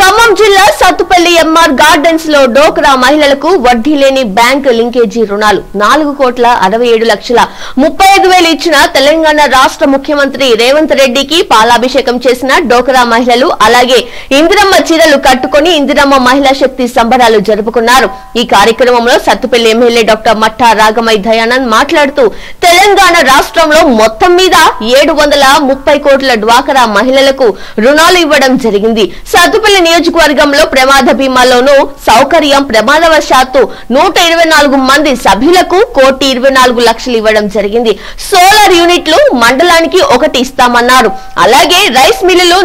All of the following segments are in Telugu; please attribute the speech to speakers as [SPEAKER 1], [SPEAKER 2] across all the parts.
[SPEAKER 1] ఖమ్మం జిల్లా సత్తుపల్లి ఎంఆర్ గార్డెన్స్ లో డోక్రా మహిళలకు వడ్డీ లేని బ్యాంక్ లింకేజీ రుణాలు 4,67,35,000 ఇచ్చిన తెలంగాణ రాష్ట్ర ముఖ్యమంత్రి రేవంత్ రెడ్డికి పాలాభిషేకం చేసిన డోక్రా మహిళలు అలాగే ఇందిరమ్మ చీరలు కట్టుకుని ఇందిరమ్మ మహిళా శక్తి సంబరాలు జరుపుకున్నారు। ఈ కార్యక్రమంలో సత్తుపల్లి ఎమ్మెల్యే డాక్టర్ మట్టా రాగమయ్య దయానంద్ మాట్లాడుతూ తెలంగాణ రాష్ట్రంలో మొత్తం మీద 730 కోట్ల డ్వాక్రా మహిళలకు రుణాలు ఇవ్వడం జరిగింది। సత్తుపల్లి నియోజకవర్గంలో ప్రమాద బీమాలోనూ సౌకర్యం ప్రమాదవశాత్తు 124 మంది సభ్యులకు 1,24,00,000 ఇవ్వడం జరిగింది। సోలార్ యూనిట్లు మండలానికి 1 ఇస్తామన్నారు। అలాగే రైస్ మిల్లులు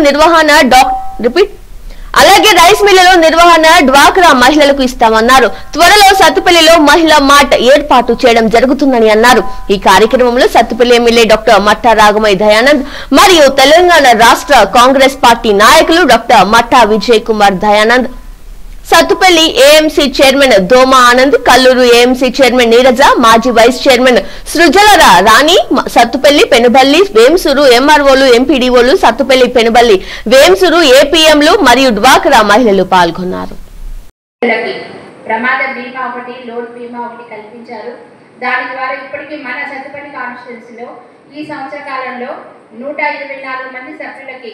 [SPEAKER 1] నిర్వహణ డ్వాక్రా మహిళలకు ఇస్తామన్నారు। త్వరలో సత్తుపల్లిలో మహిళా మార్ట్ ఏర్పాటు చేయడం జరుగుతుందని అన్నారు। ఈ కార్యక్రమంలో సత్తుపల్లి ఎమ్మెల్యే డాక్టర్ మట్టా రాగమయ్య దయానంద్ మరియు తెలంగాణ రాష్ట్ర కాంగ్రెస్ పార్టీ నాయకులు doctor Matta Vijay Kumar Dayanand, Sathupally AMC chairman Doma Anand, Kalluru AMC chairman Neeraja, మాజీ వైస్ చైర్మన్ సృజల రాణి, సత్తుపల్లి పెనుబల్లి వేంసూరు ఎంఆర్ఓలు ఎంపీడీఓలు, సత్తుపల్లి పెనుబల్లి వేంసూరు ఏపీఎంలు మరియు డ్వాక్రా మహిళలు పాల్గొన్నారు।
[SPEAKER 2] ప్రమాద బీమా ఒకటి, లోన్ బీమా ఒకటి కల్పించారు। దాని ద్వారా ఇప్పటికీ మన సత్తుపల్లి కాన్స్టిట్యున్సీలో ఈ సంవత్సర కాలంలో 124 మంది సభ్యులకి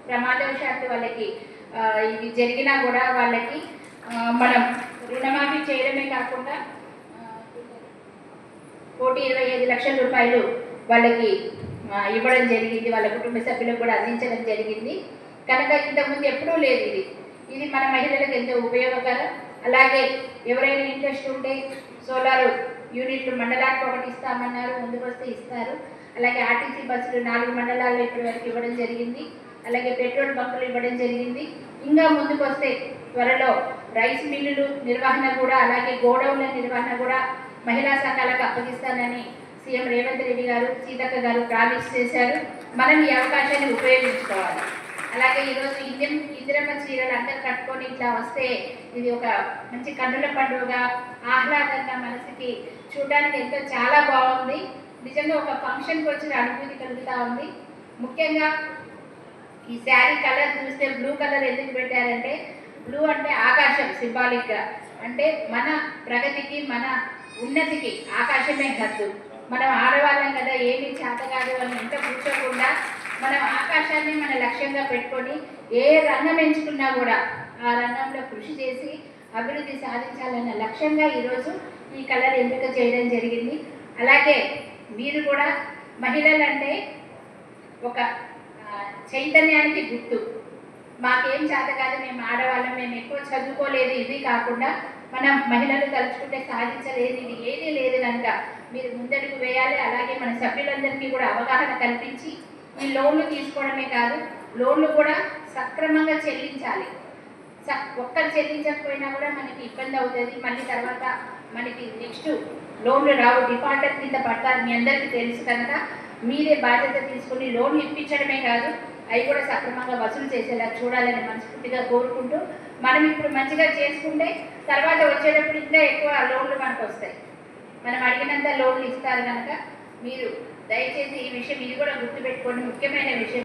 [SPEAKER 2] ప్రమాదవశాత్తు వాళ్ళకి ఇది జరిగినా కూడా వాళ్ళకి మనం రుణమాఫీ చేయడమే కాకుండా 1,25,00,000 రూపాయలు వాళ్ళకి ఇవ్వడం జరిగింది, వాళ్ళ కుటుంబ సభ్యులకు కూడా అందించడం జరిగింది। కనుక ఇంతకుముందు ఎప్పుడూ లేదు ఇది మన మహిళలకు ఎంతో ఉపయోగకరం। అలాగే ఎవరైనా ఇంట్రెస్ట్ ఉంటే సోలార్ యూనిట్లు మండలానికి 1 ఇస్తామన్నారు, ముందుకు వస్తే ఇస్తారు। అలాగే ఆర్టీసీ బస్సులు 4 మండలాల్లో ఇప్పటి వరకు ఇవ్వడం జరిగింది। అలాగే పెట్రోల్ బంకులు ఇవ్వడం జరిగింది। ఇంకా ముందుకు వస్తే త్వరలో రైస్ మిల్లులు నిర్వహణ కూడా, అలాగే గోడౌన్ల నిర్వహణ కూడా మహిళా సంఘాలకు అప్పగిస్తానని సీఎం రేవంత్ రెడ్డి గారు, సీతక్క గారు ప్రామిస్ చేశారు। మనం ఈ అవకాశాన్ని ఉపయోగించుకోవాలి। అలాగే ఈరోజు ఇందిరమ్మ చీరలు అందరు కట్టుకొని ఇట్లా వస్తే ఇది ఒక మంచి కన్నుల పండుగగా, ఆహ్లాదంగా, మనసుకి చూడడానికి ఎంతో చాలా బాగుంది। నిజంగా ఒక ఫంక్షన్కి వచ్చిన అనుభూతి కలుగుతూ ఉంది। ముఖ్యంగా ఈ శారీ కలర్ చూస్తే బ్లూ కలర్ ఎందుకు పెట్టారంటే, బ్లూ అంటే ఆకాశం సింబాలిక్గా, అంటే మన ప్రగతికి మన ఉన్నతికి ఆకాశమే హద్దు। మనం ఆడవాళ్ళం కదా, ఏమీ చేత కాదు అని ఎంత కూర్చోకుండా మనం ఆకాశాన్ని మన లక్ష్యంగా పెట్టుకొని ఏ రంగం ఎంచుకున్నా కూడా ఆ రంగంలో కృషి చేసి అభివృద్ధి సాధించాలన్న లక్ష్యంగా ఈరోజు ఈ కలర్ ఎంపిక చేయడం జరిగింది। అలాగే మీరు కూడా మహిళలు అంటే ఒక చైతన్యానికి గుర్తు, మాకేం చేత కాదు, మేము ఆడవాళ్ళం, మేము ఎక్కువ చదువుకోలేదు, ఇది కాకుండా మనం మహిళలు తలుచుకుంటే సాధించలేదు, ఇది ఏదీ లేదు కనుక మీరు ముందడుగు వేయాలి। అలాగే మన సభ్యులందరికీ కూడా అవగాహన కల్పించి ఈ లోన్లు తీసుకోవడమే కాదు, లోన్లు కూడా సక్రమంగా చెల్లించాలి। ఒక్కరు చెల్లించకపోయినా కూడా మనకి ఇబ్బంది అవుతుంది, మళ్ళీ తర్వాత మనకి నెక్స్ట్ లోన్లు రావు, డిఫాల్టర్ కింద పడతారు, మీ అందరికీ తెలుసు కనుక మీరే బాధ్యత తీసుకుని లోన్లు ఇప్పించడమే కాదు అవి కూడా సక్రమంగా వసూలు చేసేలా చూడాలని మనస్ఫూర్తిగా కోరుకుంటూ, మనం ఇప్పుడు మంచిగా చేసుకుంటే తర్వాత వచ్చేటప్పుడు ఇంకా ఎక్కువ లోన్లు మనకు వస్తాయి, మనం అడిగినంత లోన్లు ఇస్తారు కనుక మీరు దయచేసి ఈ విషయం ఇది కూడా గుర్తుపెట్టుకోండి, ముఖ్యమైన విషయం।